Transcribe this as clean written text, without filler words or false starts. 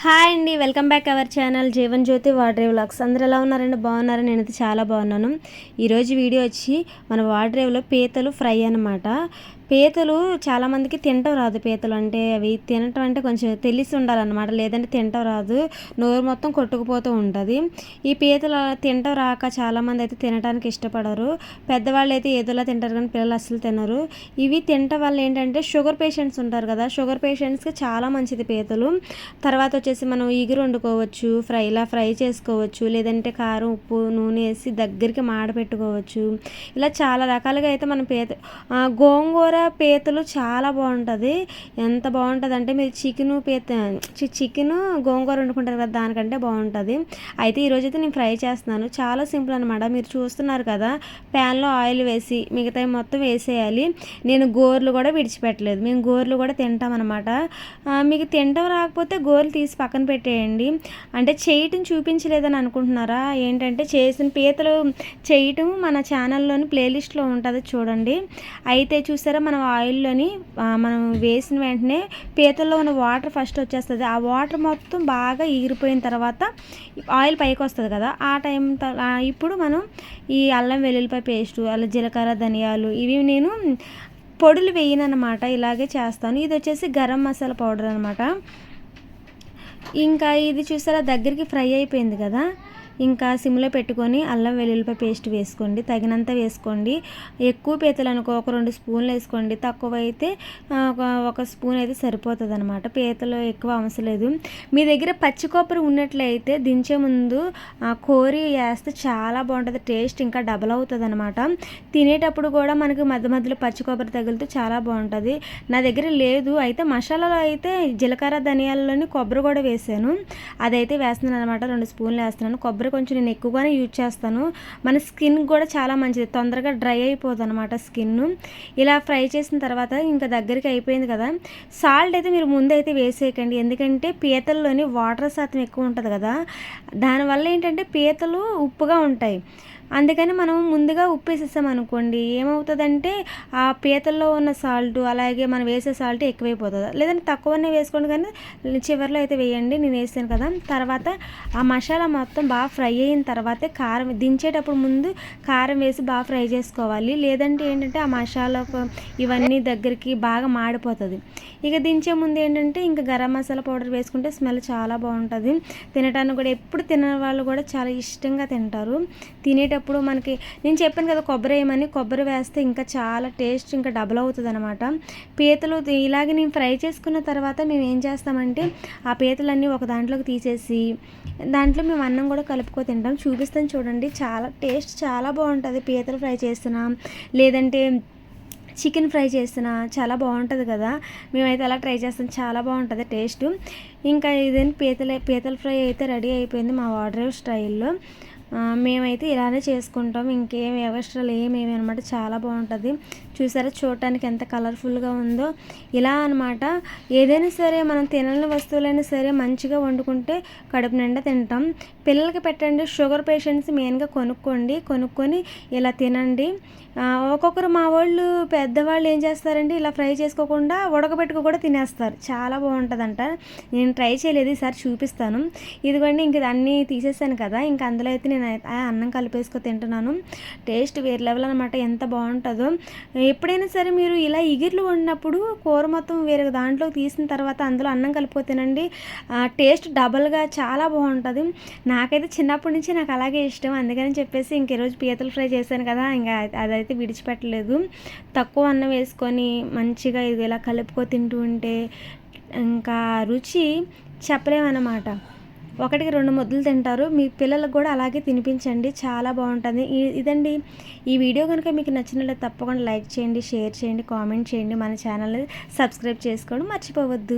Hi అండి, welcome back our channel Jeevan Jyothi Vadrev vlogs. అందరూ ఎలా ఉన్నారండి? బాగున్నారని నేనైతే చాలా బాగున్నాను. ఈరోజు వీడియో వచ్చి మన వాడ్రేవ్లో పీతలు ఫ్రై అనమాట. పీతలు చాలామందికి తినటం రాదు. పీతలు అంటే అవి తినటం అంటే కొంచెం తెలిసి ఉండాలన్నమాట, లేదంటే తినటం రాదు, నోరు మొత్తం కొట్టుకుపోతూ ఉంటుంది. ఈ పీతలు తినటం రాక చాలామంది అయితే తినడానికి ఇష్టపడరు. పెద్దవాళ్ళు అయితే ఏదోలా తింటారు కానీ పిల్లలు అస్సలు తినరు. ఇవి తినటం వల్ల ఏంటంటే షుగర్ పేషెంట్స్ ఉంటారు కదా, షుగర్ పేషెంట్స్కి చాలా మంచిది పీతలు. తర్వాత వచ్చేసి మనం ఈగురు వండుకోవచ్చు, ఇలా ఫ్రై చేసుకోవచ్చు, లేదంటే కారం ఉప్పు నూనె వేసి దగ్గరికి మాడపెట్టుకోవచ్చు. ఇలా చాలా రకాలుగా అయితే మనం గోంగూర పీతలు చాలా బాగుంటుంది. ఎంత బాగుంటుంది అంటే మీరు చికెను గోంగూర వండుకుంటారు కదా, దానికంటే బాగుంటుంది. అయితే ఈరోజు అయితే నేను ఫ్రై చేస్తున్నాను. చాలా సింపుల్ అనమాట. మీరు చూస్తున్నారు కదా, ప్యాన్లో ఆయిల్ వేసి మిగతా మొత్తం వేసేయాలి. నేను గోర్లు కూడా విడిచిపెట్టలేదు, మేము గోర్లు కూడా తింటాం అనమాట. మీకు తింటాం రాకపోతే గోర్లు తీసి పక్కన పెట్టేయండి. అంటే చేయటం చూపించలేదని అనుకుంటున్నారా? ఏంటంటే చేసిన పీతలు చేయటం మన ఛానల్లోని ప్లేలిస్ట్లో ఉంటుంది, చూడండి. అయితే చూసారా, మనం ఆయిల్లోని మనం వేసిన వెంటనే పీతల్లో ఉన్న వాటర్ ఫస్ట్ వచ్చేస్తుంది. ఆ వాటర్ మొత్తం బాగా ఎగిరిపోయిన తర్వాత ఆయిల్ పైకి వస్తుంది కదా, ఆ టైం ఇప్పుడు మనం ఈ అల్లం వెల్లుల్లిపాయ పేస్టు, అలా జీలకర్ర ధనియాలు ఇవి నేను పొడులు వేయనమాట, ఇలాగే చేస్తాను. ఇది వచ్చేసి గరం మసాలా పౌడర్ అనమాట. ఇంకా ఇది చూసారా, దగ్గరికి ఫ్రై అయిపోయింది కదా, ఇంకా సిమ్లో పెట్టుకొని అల్లం వెల్లుల్లిపాయ పేస్ట్ వేసుకోండి, తగినంత వేసుకోండి. ఎక్కువ పీతలు అనుకో ఒక 2 స్పూన్లు వేసుకోండి, తక్కువ అయితే ఒక స్పూన్ అయితే సరిపోతుంది అనమాట. పీతలు ఎక్కువ అవసరం లేదు. మీ దగ్గర పచ్చి కొబ్బరి ఉన్నట్లయితే దించే ముందు కోరి వేస్తే చాలా బాగుంటుంది, టేస్ట్ ఇంకా డబల్ అవుతుంది అనమాట. తినేటప్పుడు కూడా మనకి మధ్య మధ్యలో పచ్చి కొబ్బరి తగులుతూ చాలా బాగుంటుంది. నా దగ్గర లేదు, అయితే మసాలాలో అయితే జీలకర్ర ధనియాలలోని కొబ్బరి కూడా వేసాను, అదైతే వేస్తున్నాను అనమాట. 2 స్పూన్లు వేస్తున్నాను. కొబ్బరి కొంచెం నేను ఎక్కువగానే యూజ్ చేస్తాను. మన స్కిన్ కూడా చాలా మంచిది, తొందరగా డ్రై అయిపోతుంది అనమాట స్కిన్. ఇలా ఫ్రై చేసిన తర్వాత ఇంకా దగ్గరికి అయిపోయింది కదా, సాల్ట్ అయితే మీరు ముందైతే వేసేయకండి, ఎందుకంటే పీతల్లోని వాటర్ శాతం ఎక్కువ ఉంటుంది కదా, దానివల్ల ఏంటంటే పీతలు ఉప్పుగా ఉంటాయి. అందుకని మనం ముందుగా ఉప్పు వేసేసాం అనుకోండి, ఏమవుతుందంటే ఆ పీతల్లో ఉన్న సాల్ట్ అలాగే మనం వేసే సాల్ట్ ఎక్కువైపోతుంది. లేదంటే తక్కువనే వేసుకోండి, కానీ చివరిలో అయితే వేయండి, నేను వేసాను కదా. తర్వాత ఆ మసాలా మొత్తం బాగా ఫ్రై అయిన తర్వాతే కారం దించేటప్పుడు ముందు కారం వేసి బాగా ఫ్రై చేసుకోవాలి, లేదంటే ఏంటంటే ఆ మసాలా ఇవన్నీ దగ్గరికి బాగా మాడిపోతుంది. ఇక దించే ముందు ఏంటంటే ఇంకా గరం మసాలా పౌడర్ వేసుకుంటే స్మెల్ చాలా బాగుంటుంది. తినడానికి కూడా ఎప్పుడు తినని వాళ్ళు కూడా చాలా ఇష్టంగా తింటారు. తినేటప్పుడు మనకి నేను చెప్పాను కదా కొబ్బరి వేయమని, కొబ్బరి వేస్తే ఇంకా చాలా టేస్ట్ ఇంకా డబుల్ అవుతుంది అనమాట. పీతలు ఇలాగే నేను ఫ్రై చేసుకున్న తర్వాత మేము ఏం చేస్తామంటే ఆ పీతలన్నీ ఒక దాంట్లోకి తీసేసి దాంట్లో మేము అన్నం కూడా కలుపుకో తింటాం. చూపిస్తాను చూడండి, చాలా టేస్ట్ చాలా బాగుంటుంది. పీతలు ఫ్రై చేస్తున్నాం, లేదంటే చికెన్ ఫ్రై చేస్తున్నా చాలా బాగుంటుంది కదా, మేమైతే అలా ట్రై చేస్తాం, చాలా బాగుంటుంది టేస్ట్. ఇంకా ఇదేంటి పీతల ఫ్రై అయితే రెడీ అయిపోయింది మా వాడ్రేవ్ స్టైల్లో. మేమైతే ఇలానే చేసుకుంటాం, ఇంకేం ఎక్స్ట్రాలు ఏమేమి అనమాట. చాలా బాగుంటుంది. చూసారా చూడటానికి ఎంత కలర్ఫుల్గా ఉందో. ఇలా అనమాట, ఏదైనా సరే మనం తినని వస్తువులైనా సరే మంచిగా వండుకుంటే కడుపు నిండా తింటాం. పిల్లలకి పెట్టండి, షుగర్ పేషెంట్స్ మెయిన్గా కొనుక్కొని ఇలా తినండి. ఒక్కొక్కరు మా వాళ్ళు పెద్దవాళ్ళు ఏం చేస్తారంటే ఇలా ఫ్రై చేసుకోకుండా ఉడకబెట్టుకు కూడా తినేస్తారు, చాలా బాగుంటుందంట. నేను ట్రై చేయలేదు, ఈసారి చూపిస్తాను. ఇదిగోండి, ఇంక అన్నీ తీసేసాను కదా, ఇంకా అందులో అయితే నేను అన్నం కలిపేసుకో తింటున్నాను. టేస్ట్ వేరే లెవెల్ అనమాట, ఎంత బాగుంటుందో. ఎప్పుడైనా సరే మీరు ఇలా ఇగిర్లు వండినప్పుడు కూర మొత్తం వేరే దాంట్లోకి తీసిన తర్వాత అందులో అన్నం కలుపుకో తినండి, టేస్ట్ డబల్గా చాలా బాగుంటుంది. నాకైతే చిన్నప్పటి నుంచి నాకు అలాగే ఇష్టం, అందుకని చెప్పేసి ఇంక ఈరోజు పీతలు ఫ్రై చేశాను కదా, ఇంకా అదైతే విడిచిపెట్టలేదు. తక్కువ అన్నం వేసుకొని మంచిగా ఇది ఇలా కలుపుకో తింటూ ఉంటే ఇంకా రుచి చెప్పలేమన్నమాట. 1-2 ముద్దలు తింటారు. మీ పిల్లలకు కూడా అలాగే తినిపించండి, చాలా బాగుంటుంది. ఇదండి ఈ వీడియో కనుక మీకు నచ్చినట్లయితే తప్పకుండా లైక్ చేయండి, షేర్ చేయండి, కామెంట్ చేయండి, మన ఛానల్ని సబ్స్క్రైబ్ చేసుకోవడం మర్చిపోవద్దు.